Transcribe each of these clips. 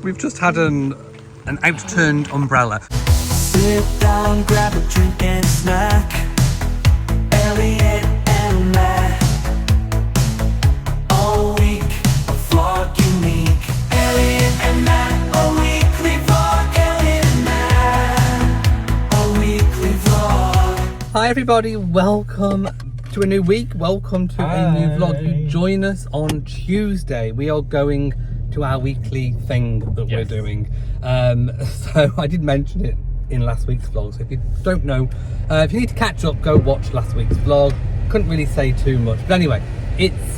We've just had an outturned umbrella. Sit down, grab a drink and snack. Elliot and Matt. All week, a vlog unique. Elliot and Matt, a weekly vlog. Elliot and Matt, a weekly vlog. Hi everybody, welcome to a new week. Welcome to a new vlog. You join us on Tuesday. We are going to our weekly thing that we're doing. So I did mention it in last week's vlog, so if you don't know, if you need to catch up, go watch last week's vlog. Couldn't really say too much, but anyway,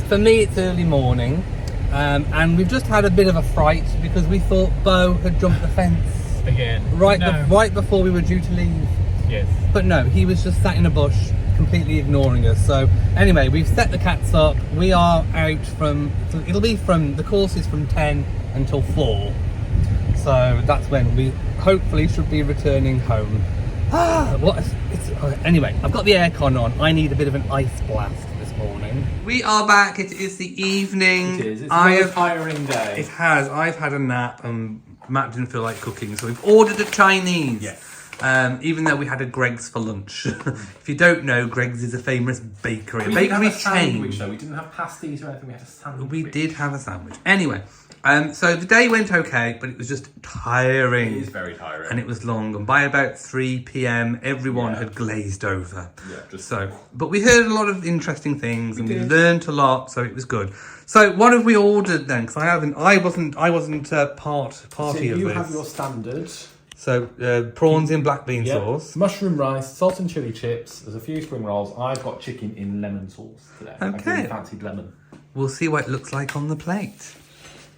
for me it's early morning, and we've just had a bit of a fright because we thought Bo had jumped the fence again right before we were due to leave. Yes, but no, he was just sat in a bush completely ignoring us. So anyway, we've set the cats up. We are out it'll be from the course is from 10 until 4, so that's when we hopefully should be returning home. Anyway, I've got the aircon on. I need a bit of an ice blast this morning. We are back. It is the evening. it is. It's a tiring day. It has. I've had a nap and Matt didn't feel like cooking, so we've ordered a Chinese. Yes. Even though we had a Greggs for lunch. If you don't know, Greggs is a famous bakery. We A didn't have bakery a sandwich chain. though. We didn't have pasties or anything. We had a sandwich. We did have a sandwich. Anyway, so the day went okay, but it was just tiring. It is very tiring. And it was long. And by about 3 p.m, everyone had glazed over. Yeah, but we heard a lot of interesting things and we learned a lot, so it was good. So what have we ordered then? Because I wasn't party so of you this. have your standard. So prawns in black bean sauce. Mushroom rice, salt and chilli chips. There's a few spring rolls. I've got chicken in lemon sauce today. Okay. I really fancied lemon. We'll see what it looks like on the plate.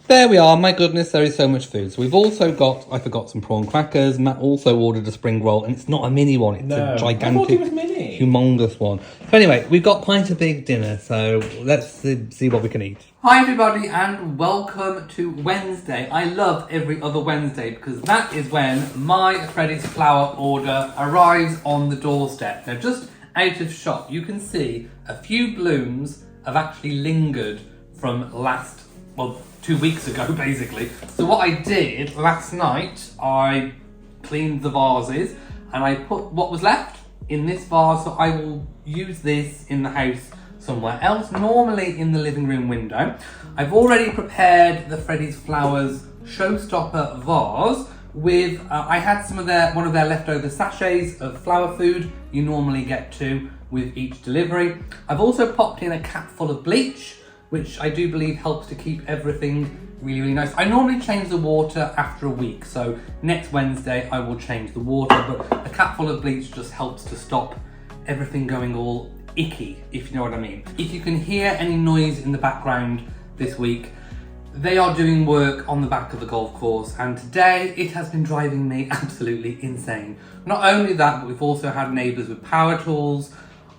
There we are. My goodness, there is so much food. So we've also got, I forgot some prawn crackers. Matt also ordered a spring roll, and it's not a mini one. It's a gigantic, I thought it was mini. humongous one. So anyway, we've got quite a big dinner, so let's see what we can eat. Hi everybody, and welcome to Wednesday. I love every other Wednesday because that is when my Freddie's flower order arrives on the doorstep. Now, just out of shot, you can see a few blooms have actually lingered from 2 weeks ago, basically. So what I did last night, I cleaned the vases and I put what was left in this vase, so I will use this in the house somewhere else, normally in the living room window. I've already prepared the Freddie's Flowers showstopper vase with, I had one of their leftover sachets of flower food. You normally get 2 with each delivery. I've also popped in a cap full of bleach, which I do believe helps to keep everything really, really nice. I normally change the water after a week, so next Wednesday I will change the water, but a cap full of bleach just helps to stop everything going all icky, if you know what I mean. If you can hear any noise in the background this week, they are doing work on the back of the golf course, and today it has been driving me absolutely insane. Not only that, but we've also had neighbours with power tools.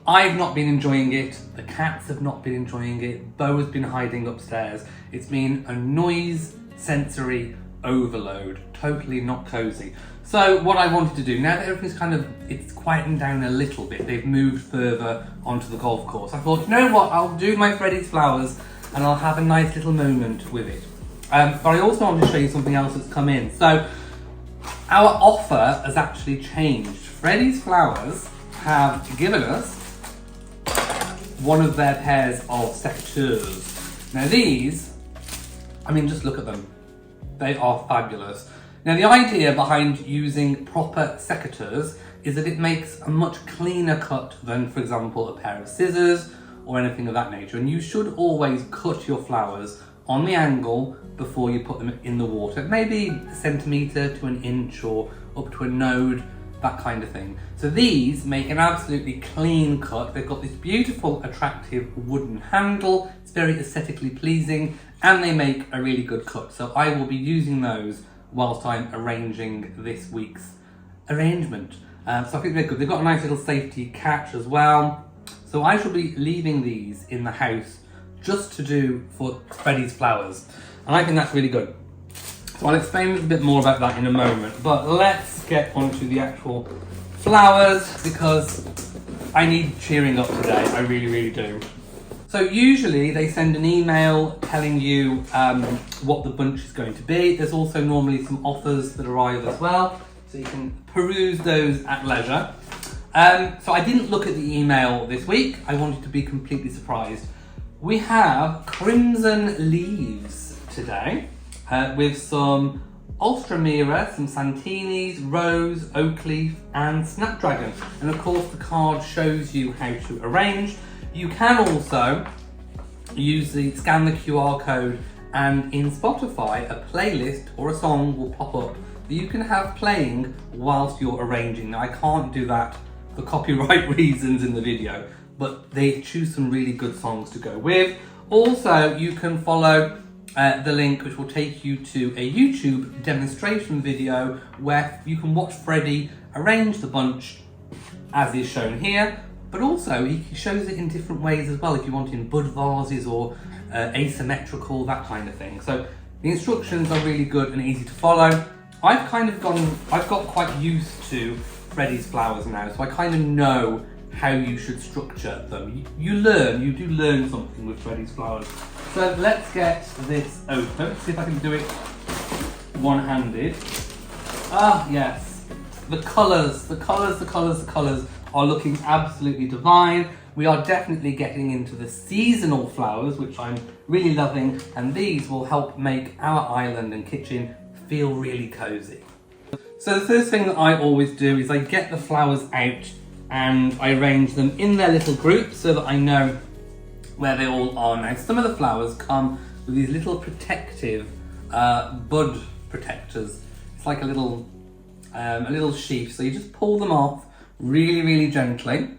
I've not been enjoying it, the cats have not been enjoying it, Bo has been hiding upstairs. It's been a noise sensory overload, totally not cozy. So what I wanted to do, now that everything's it's quietened down a little bit, they've moved further onto the golf course, I thought, you know what, I'll do my Freddie's Flowers and I'll have a nice little moment with it. But I also want to show you something else that's come in. So our offer has actually changed. Freddie's Flowers have given us one of their pairs of secateurs. Now these, just look at them. They are fabulous. Now the idea behind using proper secateurs is that it makes a much cleaner cut than, for example, a pair of scissors or anything of that nature. And you should always cut your flowers on the angle before you put them in the water. Maybe a centimetre to an inch or up to a node that kind of thing. So these make an absolutely clean cut. They've got this beautiful, attractive wooden handle. It's very aesthetically pleasing, and they make a really good cut. So I will be using those whilst I'm arranging this week's arrangement. So I think they're good. They've got a nice little safety catch as well. So I shall be leaving these in the house just to do for Freddie's flowers. And I think that's really good. So I'll explain a little bit more about that in a moment. But let's get onto the actual flowers, because I need cheering up today. I really, really do. So usually they send an email telling you what the bunch is going to be. There's also normally some offers that arrive as well, so you can peruse those at leisure. So I didn't look at the email this week. I wanted to be completely surprised. We have crimson leaves today with some Ultramira, some Santinis, rose, oak leaf and snapdragon. And of course the card shows you how to arrange. You can also scan the QR code, and in Spotify a playlist or a song will pop up that you can have playing whilst you're arranging. Now I can't do that for copyright reasons in the video, but they choose some really good songs to go with. Also, you can follow the link which will take you to a YouTube demonstration video where you can watch Freddie arrange the bunch as is shown here, but also he shows it in different ways as well, if you want in bud vases or asymmetrical, that kind of thing. So the instructions are really good and easy to follow. I've got quite used to Freddie's flowers now, so I kind of know how you should structure them. You do learn something with Freddie's flowers. So let's get this open, see if I can do it one-handed. Ah, yes. The colours are looking absolutely divine. We are definitely getting into the seasonal flowers, which I'm really loving, and these will help make our island and kitchen feel really cozy. So the first thing that I always do is I get the flowers out and I arrange them in their little groups so that I know where they all are. Now some of the flowers come with these little protective bud protectors. It's like a little sheath, so you just pull them off really, really gently,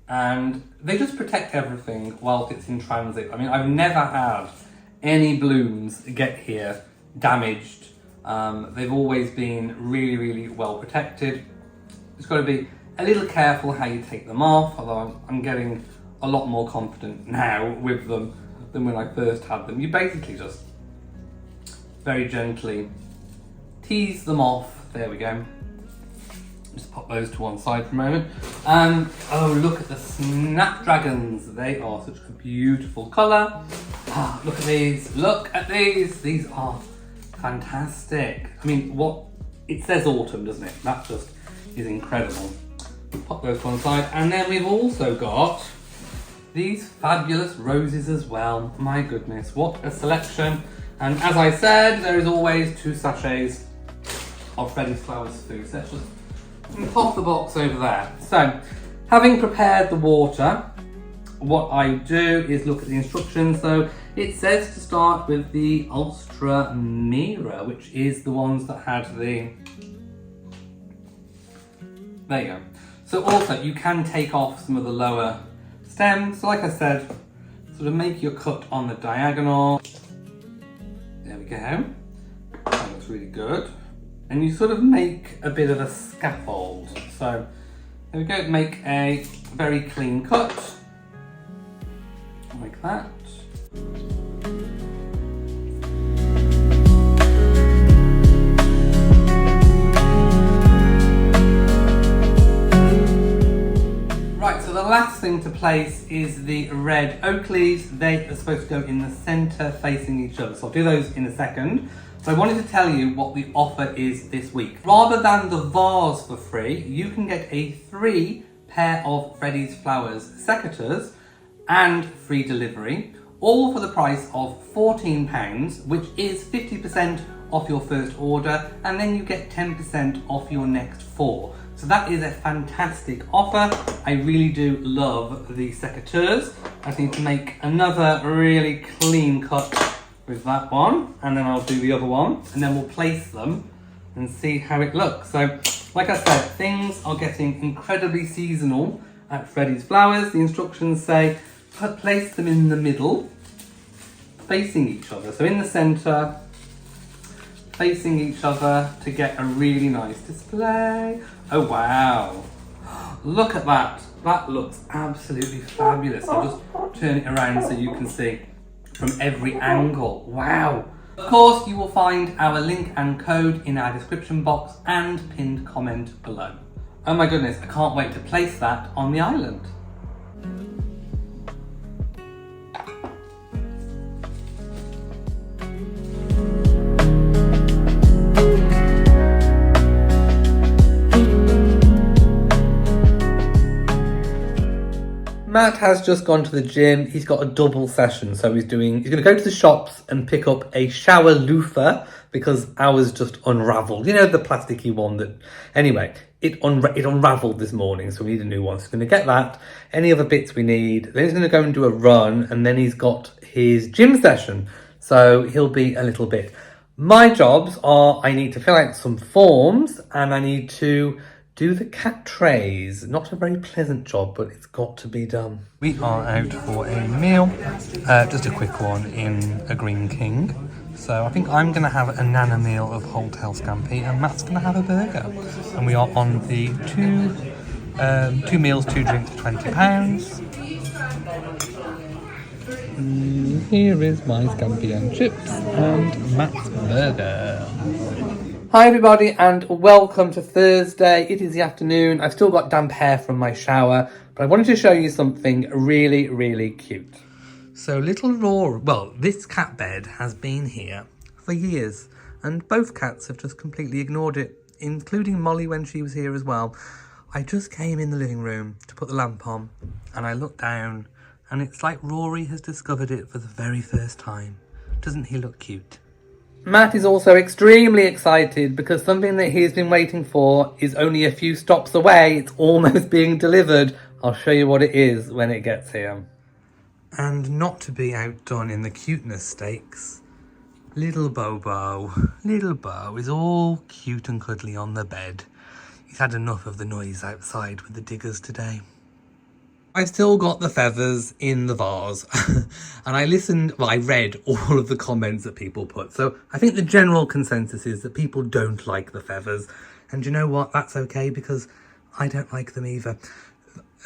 and they just protect everything whilst it's in transit. I mean, I've never had any blooms get here damaged. They've always been really, really well protected. It's got to be a little careful how you take them off, although I'm getting a lot more confident now with them than when I first had them. You basically just very gently tease them off. There we go. Just pop those to one side for a moment. Oh, look at the snapdragons. They are such a beautiful colour. Ah, look at these. Look at these. These are fantastic. I mean, it says autumn, doesn't it? That just is incredible. Pop those to one side. And then we've also got these fabulous roses as well. My goodness, what a selection. And as I said, there is always 2 sachets of Freddie's flowers food. So let's just pop the box over there. So, having prepared the water, what I do is look at the instructions. So it says to start with the Ultramira, which is the ones that had the... There you go. So also you can take off some of the lower stems. So like I said, sort of make your cut on the diagonal. There we go. That looks really good. And you sort of make a bit of a scaffold. So there we go, make a very clean cut, like that. Right, so the last thing to place is the red oak leaves. They are supposed to go in the centre facing each other. So I'll do those in a second. So I wanted to tell you what the offer is this week. Rather than the vase for free, you can get a 3 pair of Freddie's Flowers secateurs and free delivery, all for the price of £14, which is 50% off your first order, and then you get 10% off your next 4. So that is a fantastic offer. I really do love the secateurs. I just need to make another really clean cut with that one, and then I'll do the other one, and then we'll place them and see how it looks. So Like I said, things are getting incredibly seasonal at Freddie's Flowers. The instructions say place them in the middle, facing each other. So in the centre, facing each other to get a really nice display. Oh wow, look at that. That looks absolutely fabulous. I'll just turn it around so you can see from every angle. Wow. Of course, you will find our link and code in our description box and pinned comment below. Oh my goodness, I can't wait to place that on the island. Matt has just gone to the gym. He's got a double session, so he's going to go to the shops and pick up a shower loofah because ours just unravelled. You know, the plasticky one that... Anyway, it unravelled this morning, so we need a new one. So he's going to get that, any other bits we need. Then he's going to go and do a run, and then he's got his gym session. So he'll be a little bit. My jobs are I need to fill out some forms, and I need to do the cat trays. Not a very pleasant job, but it's got to be done. We are out for a meal, just a quick one in a Green King. So I think I'm going to have a nana meal of wholetail scampi and Matt's going to have a burger. And we are on the two meals, 2 drinks for £20. Here is my scampi and chips and Matt's burger. Hi everybody and welcome to Thursday. It is the afternoon. I've still got damp hair from my shower, but I wanted to show you something really, really cute. So little Rory, well, this cat bed has been here for years and both cats have just completely ignored it, including Molly when she was here as well. I just came in the living room to put the lamp on and I looked down and it's like Rory has discovered it for the very first time. Doesn't he look cute? Matt is also extremely excited because something that he's been waiting for is only a few stops away. It's almost being delivered. I'll show you what it is when it gets here. And not to be outdone in the cuteness stakes, little Bobo is all cute and cuddly on the bed. He's had enough of the noise outside with the diggers today. I've still got the feathers in the vase and I read all of the comments that people put. So I think the general consensus is that people don't like the feathers. And you know what? That's okay because I don't like them either.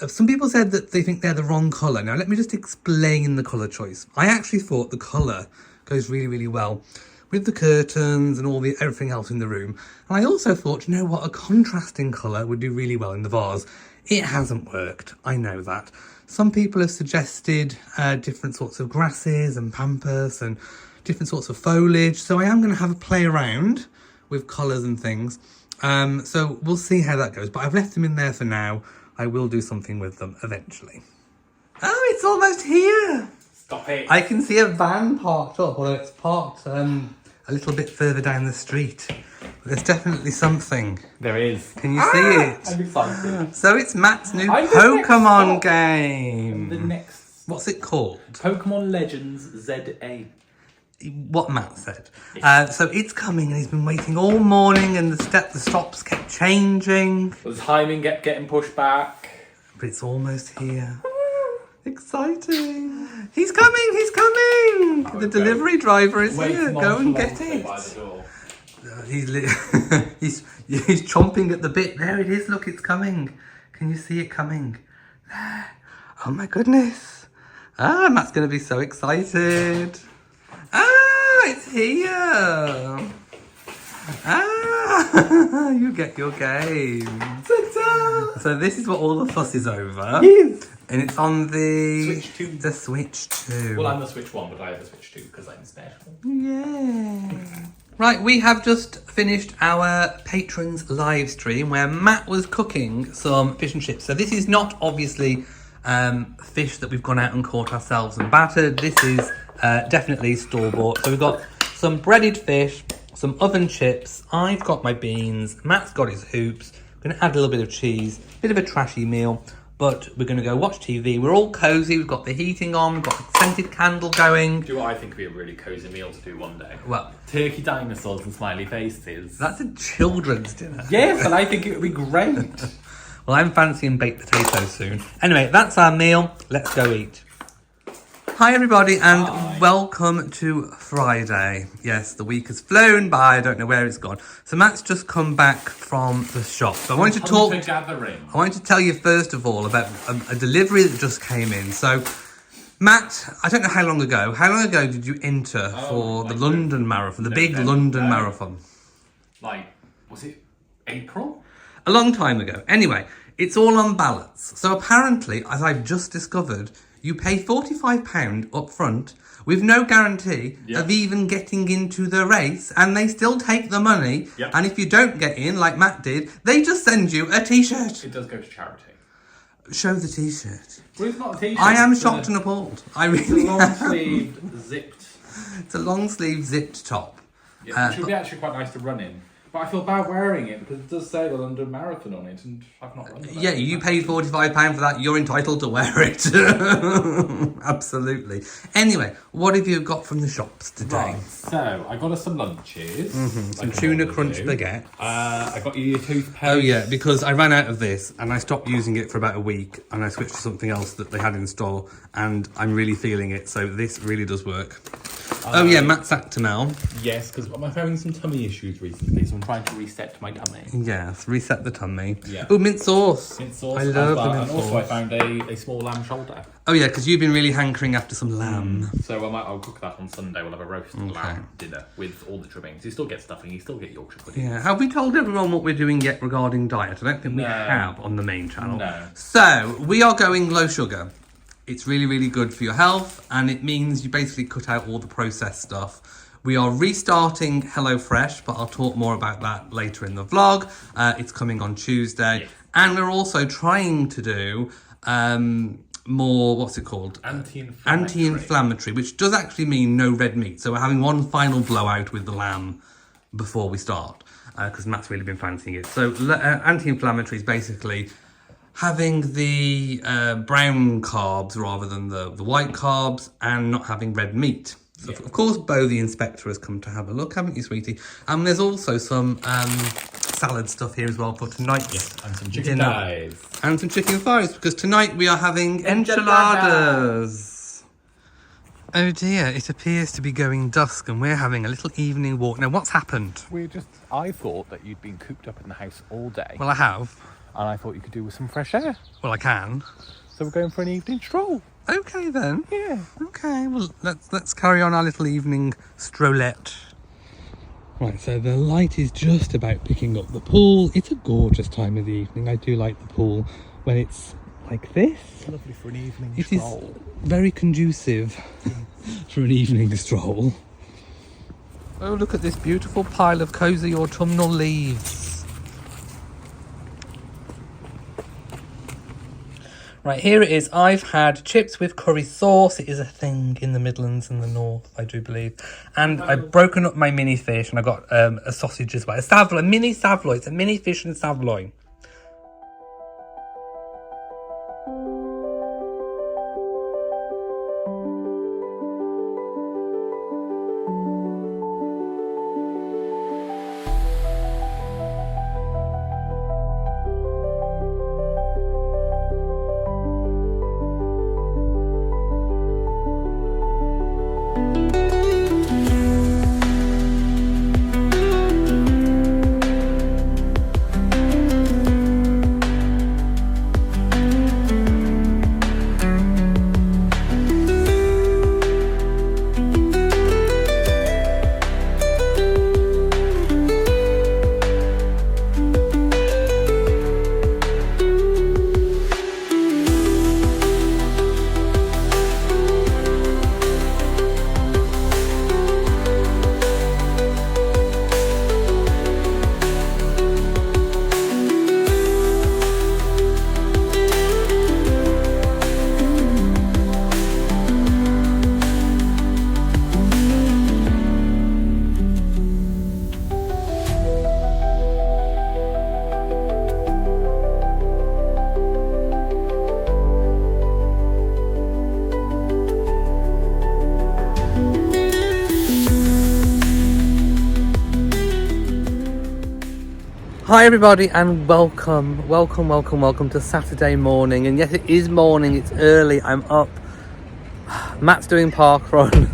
Some people said that they think they're the wrong colour. Now let me just explain the colour choice. I actually thought the colour goes really, really well with the curtains and everything else in the room. And I also thought, you know what? A contrasting colour would do really well in the vase. It hasn't worked, I know that. Some people have suggested different sorts of grasses and pampas and different sorts of foliage. So I am going to have a play around with colours and things. So we'll see how that goes. But I've left them in there for now. I will do something with them eventually. Oh, it's almost here. Stop it. I can see a van parked up, although it's parked a little bit further down the street. But there's definitely something. There is. Can you see it? I'm excited. So it's Matt's new Pokemon game. The next. What's it called? Pokemon Legends ZA. What Matt said. So it's coming and he's been waiting all morning and the stops kept changing. The timing getting pushed back. But it's almost here. Exciting. He's coming, he's coming. The delivery driver is here. Go and get it. He's chomping at the bit. There it is. Look, it's coming. Can you see it coming? There. Oh my goodness. Matt's going to be so excited. It's here. You get your game. Ta-da! So this is what all the fuss is over. Yes. And it's on the Switch 2. The Switch 2. Well, I'm the Switch 1, but I have the Switch 2 because I'm special. Yeah. Right, we have just finished our patrons live stream where Matt was cooking some fish and chips. So this is not obviously fish that we've gone out and caught ourselves and battered. This is definitely store-bought. So we've got some breaded fish, some oven chips. I've got my beans. Matt's got his hoops. I'm going to add a little bit of cheese. Bit of a trashy meal. but we're going to go watch TV. We're all cosy. We've got the heating on. We've got a scented candle going. Do you know what I think would be a really cosy meal to do one day? Well, turkey dinosaurs and smiley faces. that's a children's dinner. Yes, and I think it would be great. Well, I'm fancying baked potatoes soon. Anyway, that's our meal. Let's go eat. Hi everybody and welcome to Friday. Yes, the week has flown by. I don't know where it's gone. So Matt's just come back from the shop. So I wanted to tell you first of all about a delivery that just came in. So Matt, I don't know how long ago did you enter for the London Marathon, the big London Marathon? Like, was it April? A long time ago. Anyway, it's all on ballots. So apparently, as I've just discovered, you pay £45 up front with no guarantee of even getting into the race, and they still take the money. Yep. And if you don't get in, like Matt did, they just send you a t-shirt. It does go to charity. Show the t-shirt. Well, it's not a t-shirt. I am shocked and appalled. I really am. Long-sleeved, zipped. It's a long-sleeve zipped top. Yeah, which would be actually quite nice to run in. But I feel bad wearing it because it does say the London Marathon on it, and I've not run it. Yeah, you paid £45 for that. You're entitled to wear it. Absolutely. Anyway, what have you got from the shops today? Right, so I got us some lunches. Some tuna crunch baguette. I got you your toothpaste. Oh yeah, because I ran out of this and I stopped using it for about a week and I switched to something else that they had in store and I'm really feeling it. So this really does work. Oh yeah, Matt's Actimel. Yes, because I'm having some tummy issues recently, so I'm trying to reset my tummy. Yes, reset the tummy. Yeah. Oh, mint sauce. Mint sauce. I love the mint and sauce. also I found a small lamb shoulder. Oh yeah, because you've been really hankering after some lamb. So I'll cook that on Sunday. We'll have a roast lamb dinner with all the trimmings. You still get stuffing, you still get Yorkshire pudding. Yeah, have we told everyone what we're doing yet regarding diet? I don't think we have on the main channel. No. So, we are going low sugar. It's really, really good for your health, and it means you basically cut out all the processed stuff. We are restarting HelloFresh, but I'll talk more about that later in the vlog. It's coming on Tuesday. Yes. And we're also trying to do more, what's it called? Anti-inflammatory, which does actually mean no red meat. So we're having one final blowout with the lamb before we start, because Matt's really been fancying it. So anti-inflammatory is basically having the brown carbs rather than the white carbs and not having red meat. So of course, Bo the inspector has come to have a look, haven't you, sweetie? There's also some salad stuff here as well for tonight. Yes, and some chicken thighs. And some chicken thighs, because tonight we are having enchiladas. Oh dear, it appears to be going dusk and we're having a little evening walk. Now, what's happened? I thought that you'd been cooped up in the house all day. Well, I have. And I thought you could do with some fresh air. Well, I can. So we're going for an evening stroll. Okay then. Yeah. Okay, well let's carry on our little evening strollette. Right, so the light is just about picking up the pool. It's a gorgeous time of the evening. I do like the pool when it's like this. It's lovely for an evening It stroll. is very conducive for an evening stroll. Oh, look at this beautiful pile of cosy autumnal leaves. Right, here it is. I've had chips with curry sauce. It is a thing in the Midlands and the North, I do believe. And I've broken up my mini fish and I got a sausage as well. A mini savloy. It's a mini fish and savloy. Hi everybody and welcome to Saturday morning. And yes, it is morning, it's early, I'm up. Matt's doing parkrun.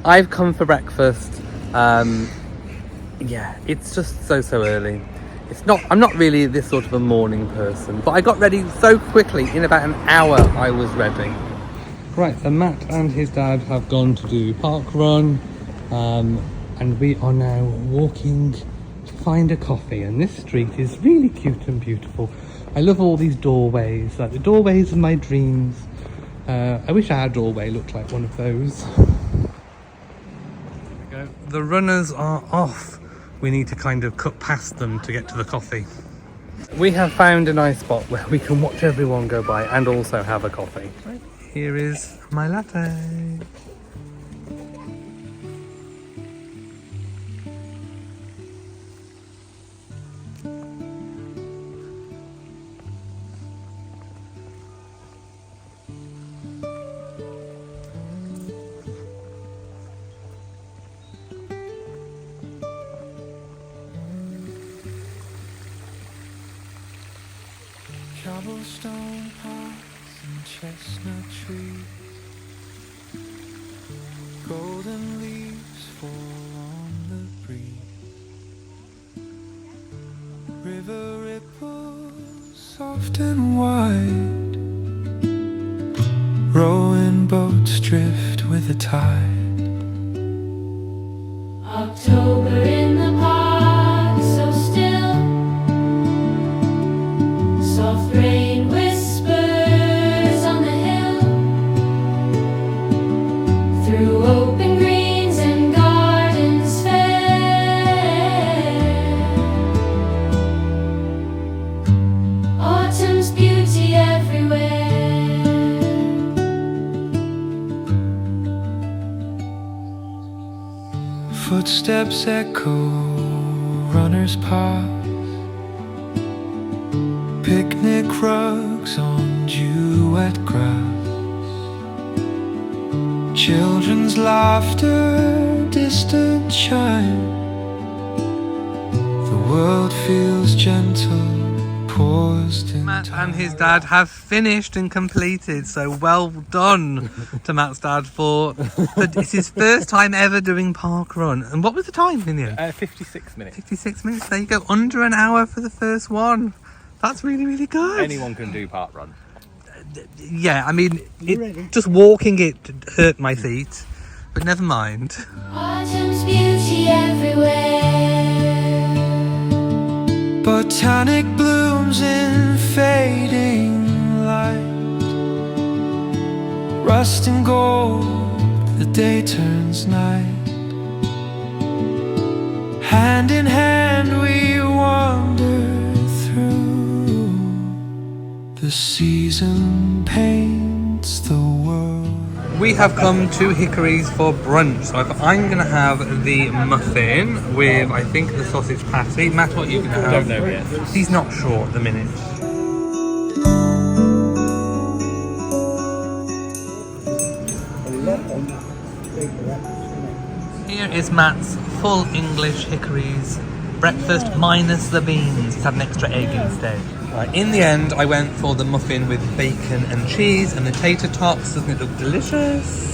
I've come for breakfast. Yeah, it's just so early. I'm not really this sort of a morning person, but I got ready so quickly. In about an hour I was ready. Right, so Matt and his dad have gone to do parkrun, and we are now walking to find a coffee, and this street is really cute and beautiful. I love all these doorways, like the doorways of my dreams. I wish our doorway looked like one of those. There we go. The runners are off. We need to kind of cut past them to get to the coffee. We have found a nice spot where we can watch everyone go by and also have a coffee. Right, here is my latte. Cobblestone paths and chestnut trees, golden leaves fall on the breeze. River ripples soft and wide, rowing boats drift with the tide. October in the park, so still. Soft rain whispers on the hill, through open greens and gardens fair. Autumn's beauty everywhere. Footsteps echo, runners pause. Picnic rugs on dew-wet grass, children's laughter, distant chime. The world feels gentle, paused in Matt time. and his dad have finished and completed, so well done to Matt's dad for it's his first time ever doing parkrun. And what was the time in the end? 56 minutes. 56 minutes. There you go, under an hour for the first one. That's really good. Anyone can do parkrun. Yeah, I mean, just walking it hurt my feet, but never mind. Autumn's beauty everywhere. Botanic blooms in fading light, rust and gold, the day turns night. Hand in hand we wander through. The season paints the world. We have come to Hickory's for brunch. So I'm going to have the muffin with, I think, the sausage patty. Matt, what are you going to have? Don't know yet. He's not sure at the minute. Here is Matt's full English Hickory's breakfast minus the beans. He's had an extra egg instead. Right, in the end, I went for the muffin with bacon and cheese and the tater tots. Doesn't it look delicious?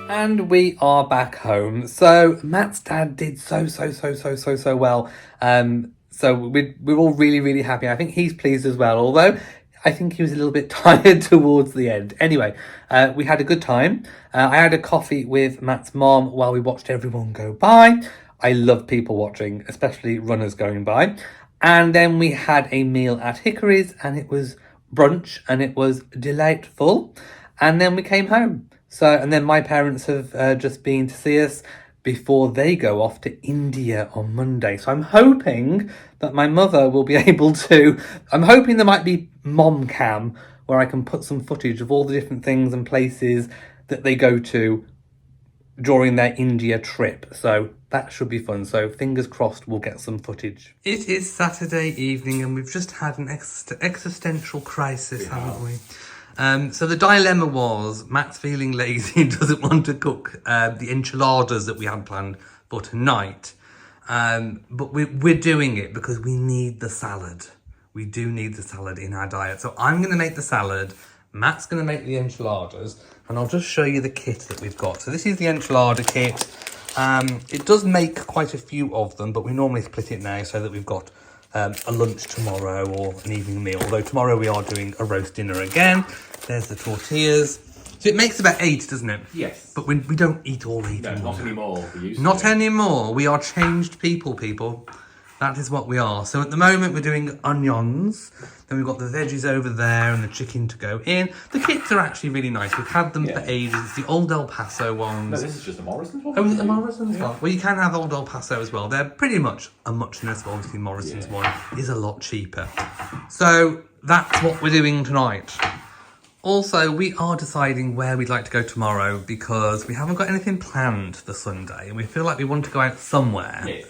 And we are back home. So Matt's dad did so well. So we're all really, really happy. I think he's pleased as well, although I think he was a little bit tired towards the end. Anyway, we had a good time. I had a coffee with Matt's mom while we watched everyone go by. I love people watching, especially runners going by. And then we had a meal at Hickory's, and it was brunch, and it was delightful. And then we came home. And then my parents have just been to see us before they go off to India on Monday. So I'm hoping that my mother will be able to... I'm hoping there might be mom cam where I can put some footage of all the different things and places that they go to during their India trip. So that should be fun. So fingers crossed we'll get some footage. It is Saturday evening and we've just had an existential crisis, haven't we? So the dilemma was Matt's feeling lazy and doesn't want to cook the enchiladas that we had planned for tonight. But we're doing it because we need the salad. We do need the salad in our diet. So I'm going to make the salad. Matt's going to make the enchiladas. And I'll just show you the kit that we've got. So this is the enchilada kit. It does make quite a few of them, but we normally split it now so that we've got a lunch tomorrow or an evening meal. Although tomorrow we are doing a roast dinner again. There's the tortillas. So it makes about 8, doesn't it? Yes. But we don't eat all 8. No, not anymore. Not anymore. We are changed people. That is what we are. So at the moment we're doing onions. Then we've got the veggies over there and the chicken to go in. The kits are actually really nice. We've had them for ages. It's the old El Paso ones. No, this is just a Morrisons one. Oh, is it the Morrisons one? Well, you can have old El Paso as well. They're pretty much a muchness. Obviously, Morrisons one is a lot cheaper. So that's what we're doing tonight. Also, we are deciding where we'd like to go tomorrow because we haven't got anything planned for Sunday. And we feel like we want to go out somewhere. Yeah.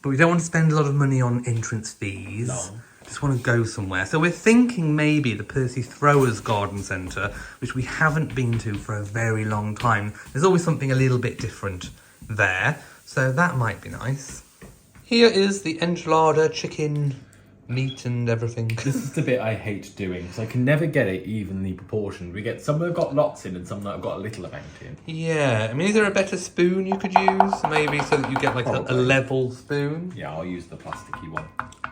But we don't want to spend a lot of money on entrance fees. No. Just want to go somewhere. So we're thinking maybe the Percy Throwers Garden Centre, which we haven't been to for a very long time. There's always something a little bit different there. So that might be nice. Here is the enchilada chicken meat and everything. This is the bit I hate doing because I can never get it evenly proportioned. We get some that have got lots in and some that have got a little amount in. Yeah, I mean, is there a better spoon you could use? Maybe so that you get like a level spoon? Yeah, I'll use the plasticky one.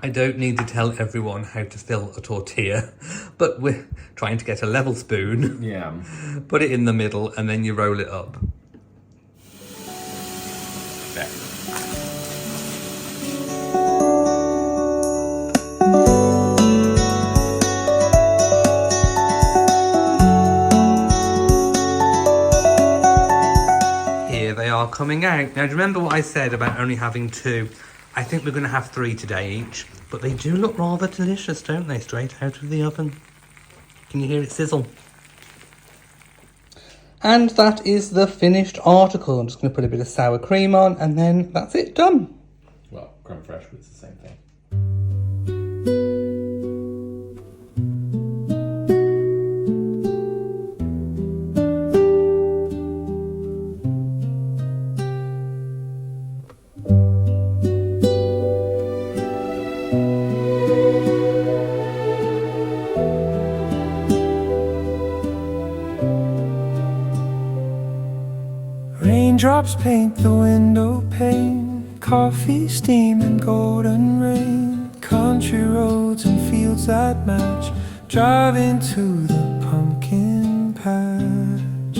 I don't need to tell everyone how to fill a tortilla, but we're trying to get a level spoon. Yeah. Put it in the middle and then you roll it up. There. Are coming out. Now, do you remember what I said about only having 2? I think we're going to have 3 today each, but they do look rather delicious, don't they? Straight out of the oven. Can you hear it sizzle? And that is the finished article. I'm just going to put a bit of sour cream on, and then that's it, done. Well, creme fraiche, but it's the same thing. Raindrops paint the window pane, coffee steam and golden rain, country roads and fields that match, driving to the pumpkin patch.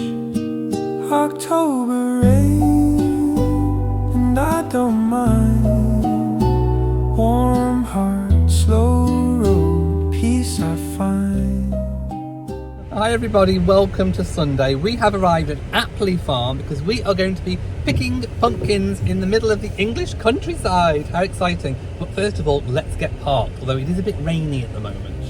October rain, and I don't mind, warm heart, slow road, peace I find. Hi everybody, welcome to Sunday. We have arrived at Apley Farm because we are going to be picking pumpkins in the middle of the English countryside. How exciting. But first of all, let's get parked, although it is a bit rainy at the moment.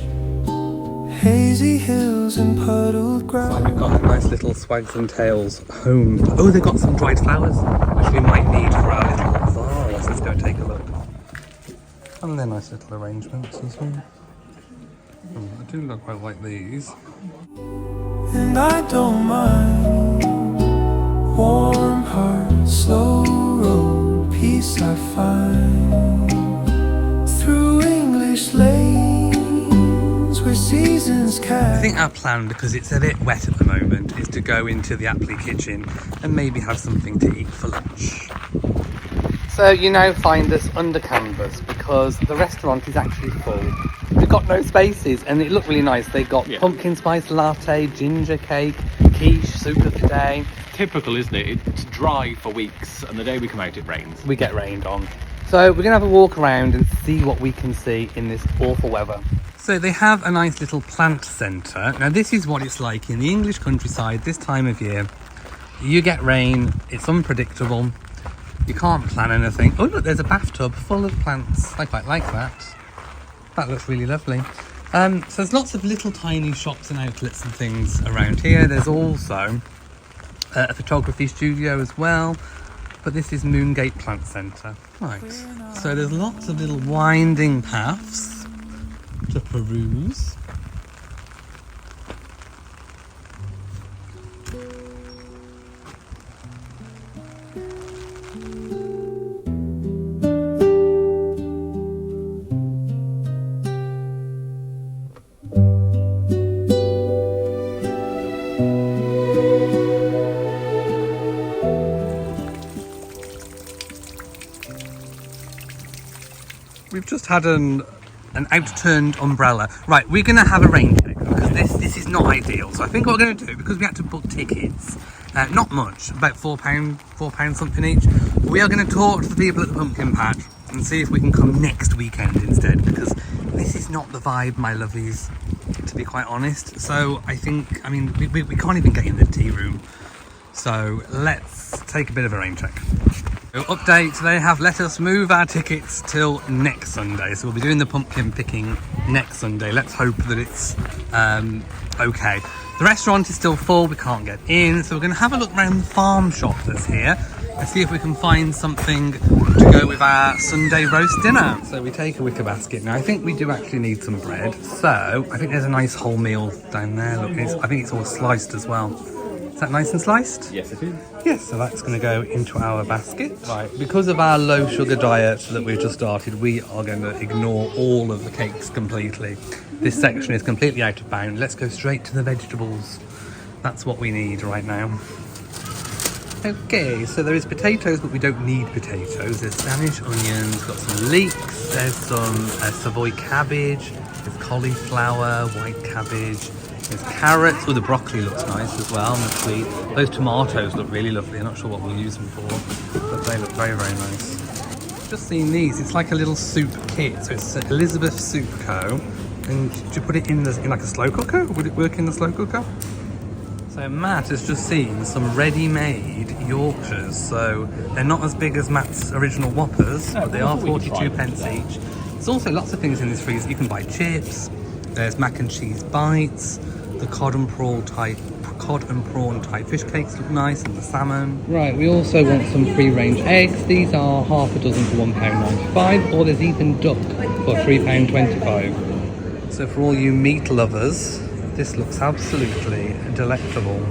Hazy hills and puddled grass. So we've got a nice little Swags and Tails home. Oh, they've got some dried flowers, which we might need for our little vase. Let's go take a look. And they're nice little arrangements as well. I do look quite like these. And I don't mind, warm heart, slow road, peace I find. Through English lanes where seasons I think our plan, because it's a bit wet at the moment, is to go into the Apley kitchen and maybe have something to eat for lunch. So you now find us under canvas because because the restaurant is actually full. We've got no spaces, and it looked really nice. They got pumpkin spice latte, ginger cake, quiche, soup of the day. Typical, isn't it? It's dry for weeks, and the day we come out, it rains. We get rained on. So we're going to have a walk around and see what we can see in this awful weather. So they have a nice little plant centre. Now this is what it's like in the English countryside this time of year. You get rain, it's unpredictable, you can't plan anything. Oh look, there's a bathtub full of plants. I quite like that. That looks really lovely. So there's lots of little tiny shops and outlets and things around here. There's also a photography studio as well. But this is Moongate Plant Centre. Right, so there's lots of little winding paths to peruse. We've just had an outturned umbrella. Right, we're going to have a rain check because this is not ideal. So I think what we're going to do, because we had to book tickets, not much, about £4 something each. We are going to talk to the people at the pumpkin patch and see if we can come next weekend instead, because this is not the vibe, my lovies, to be quite honest. So I think, I mean, we can't even get in the tea room. So let's take a bit of a rain check. Update, they have let us move our tickets till next Sunday, so we'll be doing the pumpkin picking next Sunday. Let's hope that it's okay. The restaurant is still full, we can't get in, so we're going to have a look around the farm shop that's here and see if we can find something to go with our Sunday roast dinner. So we take a wicker basket. Now I think we do actually need some bread, so I think there's a nice wholemeal down there. Look, I think it's all sliced as well. Is that nice and sliced? Yes, it is. Yes, so that's going to go into our basket. Right, because of our low sugar diet that we've just started, we are going to ignore all of the cakes completely. This section is completely out of bounds. Let's go straight to the vegetables. That's what we need right now. Okay, so there is potatoes, but we don't need potatoes. There's Spanish onions, got some leeks, there's some Savoy cabbage, there's cauliflower, white cabbage. There's carrots. Oh, the broccoli looks nice as well, and the sweet. Those tomatoes look really lovely. I'm not sure what we'll use them for, but they look very, very nice. Just seen these. It's like a little soup kit. So it's Elizabeth Soup Co. And do you put it in like a slow cooker? Would it work in the slow cooker? So Matt has just seen some ready-made Yorkshires. So they're not as big as Matt's original Whoppers, but they are 42 pence each. There's also lots of things in this freezer. You can buy chips. There's mac and cheese bites. The cod and prawn type fish cakes look nice, and the salmon. Right, we also want some free range eggs. These are half a dozen for £1.95, or there's even duck for £3.25. So for all you meat lovers, this looks absolutely delectable.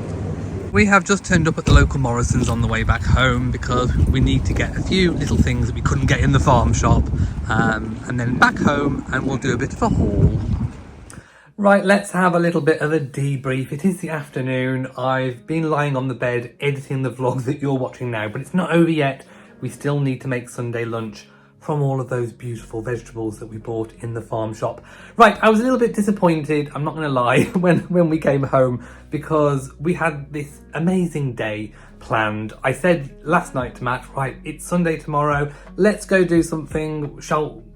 We have just turned up at the local Morrisons on the way back home because we need to get a few little things that we couldn't get in the farm shop, and then back home and we'll do a bit of a haul. Right, let's have a little bit of a debrief. It is the afternoon. I've been lying on the bed editing the vlog that you're watching now, but it's not over yet. We still need to make Sunday lunch from all of those beautiful vegetables that we bought in the farm shop. Right, I was a little bit disappointed, I'm not going to lie, when we came home, because we had this amazing day planned. I said last night to Matt, right, it's Sunday tomorrow, let's go do something.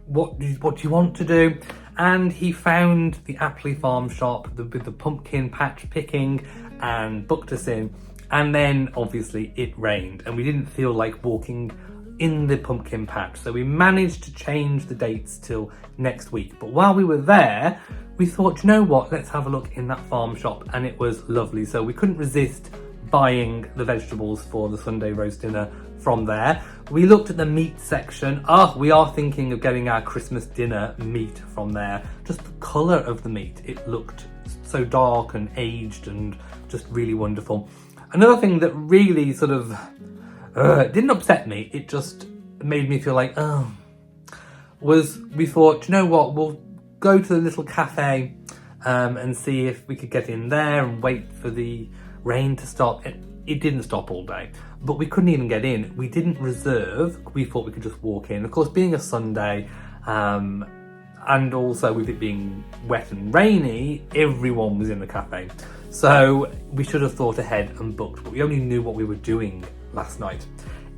What do you want to do? And he found the Appley Farm shop with the pumpkin patch picking and booked us in. And then obviously it rained and we didn't feel like walking in the pumpkin patch. So we managed to change the dates till next week. But while we were there, we thought, you know what, let's have a look in that farm shop, and it was lovely. So we couldn't resist buying the vegetables for the Sunday roast dinner from there. We looked at the meat section. We are thinking of getting our Christmas dinner meat from there. Just the colour of the meat, it looked so dark and aged and just really wonderful. Another thing that really sort of didn't upset me, it just made me feel like, was we thought, you know what, we'll go to the little cafe and see if we could get in there and wait for the rain to stop. It didn't stop all day, but we couldn't even get in. We didn't reserve. We thought we could just walk in. Of course, being a Sunday, And also with it being wet and rainy, everyone was in the cafe. So we should have thought ahead and booked, but we only knew what we were doing last night.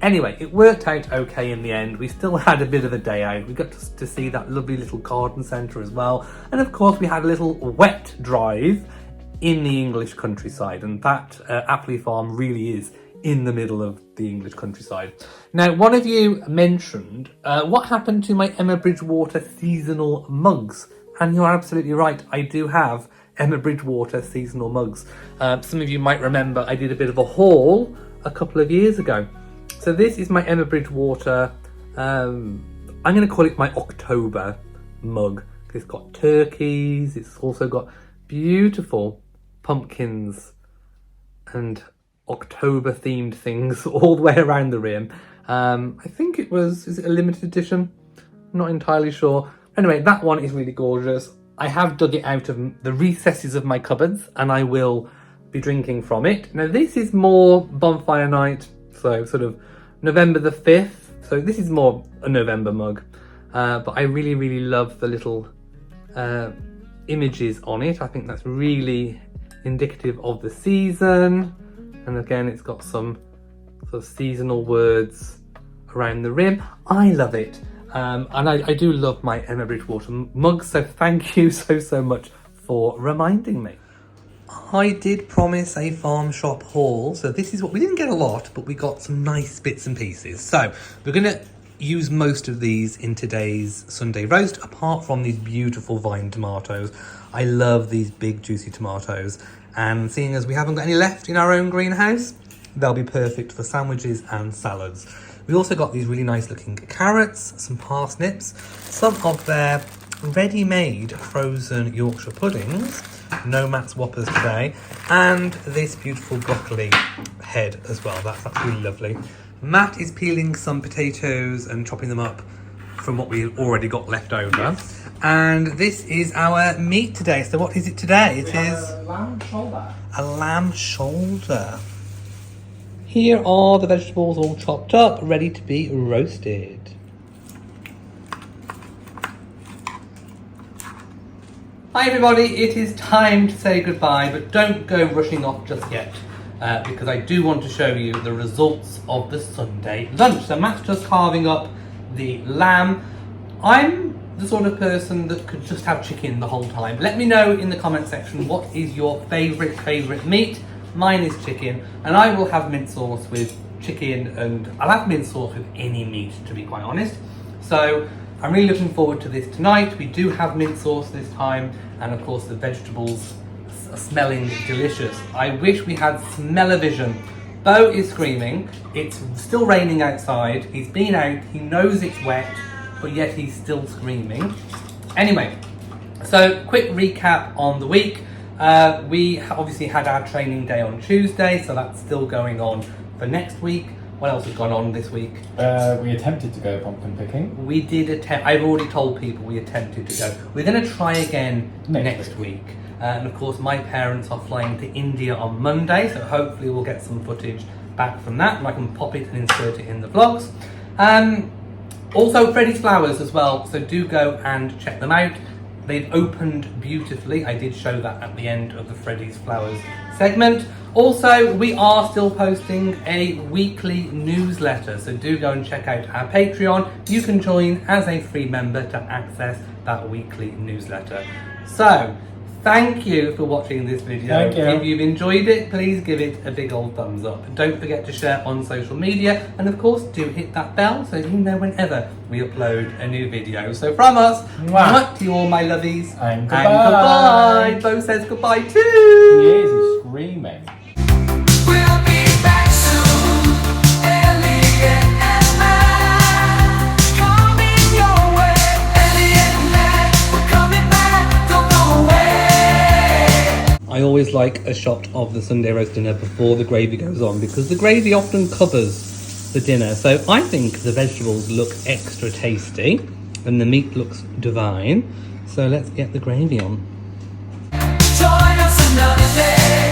Anyway, it worked out okay in the end. We still had a bit of a day out. We got to see that lovely little garden centre as well. And of course we had a little wet drive in the English countryside, and that Appley Farm really is in the middle of the English countryside. Now, one of you mentioned what happened to my Emma Bridgewater seasonal mugs, and you're absolutely right, I do have Emma Bridgewater seasonal mugs. Some of you might remember I did a bit of a haul a couple of years ago. So this is my Emma Bridgewater, I'm going to call it my October mug. It's got turkeys, it's also got beautiful pumpkins and October themed things all the way around the rim. I think is it a limited edition? I'm not entirely sure. Anyway, that one is really gorgeous. I have dug it out of the recesses of my cupboards and I will be drinking from it. Now this is more bonfire night, so sort of November the 5th. So this is more a November mug. But I really, really love the little images on it. I think that's really indicative of the season. And again, it's got some sort of seasonal words around the rim. I love it. And I do love my Emma Bridgewater mugs, so thank you so much for reminding me. I did promise a farm shop haul, so this is what we didn't get a lot, but we got some nice bits and pieces. So we're going to use most of these in today's Sunday roast, apart from these beautiful vine tomatoes. I love these big juicy tomatoes, and seeing as we haven't got any left in our own greenhouse, they'll be perfect for sandwiches and salads. We also got these really nice looking carrots, some parsnips, some of their ready-made frozen Yorkshire puddings, no Matt's Whoppers today, and this beautiful broccoli head as well. That's really lovely. Matt is peeling some potatoes and chopping them up from what we already got left over. Yes. And this is our meat today. So what is it today? It is a lamb shoulder. A lamb shoulder. Here are the vegetables all chopped up, ready to be roasted. Hi everybody, it is time to say goodbye, but don't go rushing off just yet, because I do want to show you the results of the Sunday lunch. So Matt's just carving up the lamb. I'm the sort of person that could just have chicken the whole time. Let me know in the comment section what is your favourite meat. Mine is chicken, and I will have mint sauce with chicken, and I'll have mint sauce with any meat, to be quite honest. So I'm really looking forward to this tonight. We do have mint sauce this time, and of course the vegetables are smelling delicious. I wish we had smell-o-vision. Bo is screaming. It's still raining outside. He's been out. He knows it's wet, but yet he's still screaming. Anyway, so quick recap on the week. We obviously had our training day on Tuesday, so that's still going on for next week. What else has gone on this week? We attempted to go pumpkin picking. We did attempt. I've already told people we attempted to go. We're going to try again next week. And of course, my parents are flying to India on Monday, so hopefully we'll get some footage back from that, and I can pop it and insert it in the vlogs. Also, Freddie's flowers as well, so do go and check them out. They've opened beautifully. I did show that at the end of the Freddie's flowers segment. Also, we are still posting a weekly newsletter, so do go and check out our Patreon. You can join as a free member to access that weekly newsletter. So, thank you for watching this video. Thank you. If you've enjoyed it, please give it a big old thumbs up. Don't forget to share on social media, and of course, do hit that bell so you know whenever we upload a new video. So from us, Mwah. to you all my lovies, And goodbye. And goodbye. Bo says goodbye too. He is, he's screaming. We'll be back soon, Elliot and Matt, coming your way. Elliot and Matt, we're coming back, don't go away. I always like a shot of the Sunday roast dinner before the gravy goes on, because the gravy often covers the dinner. So I think the vegetables look extra tasty and the meat looks divine. So let's get the gravy on. Join us another day.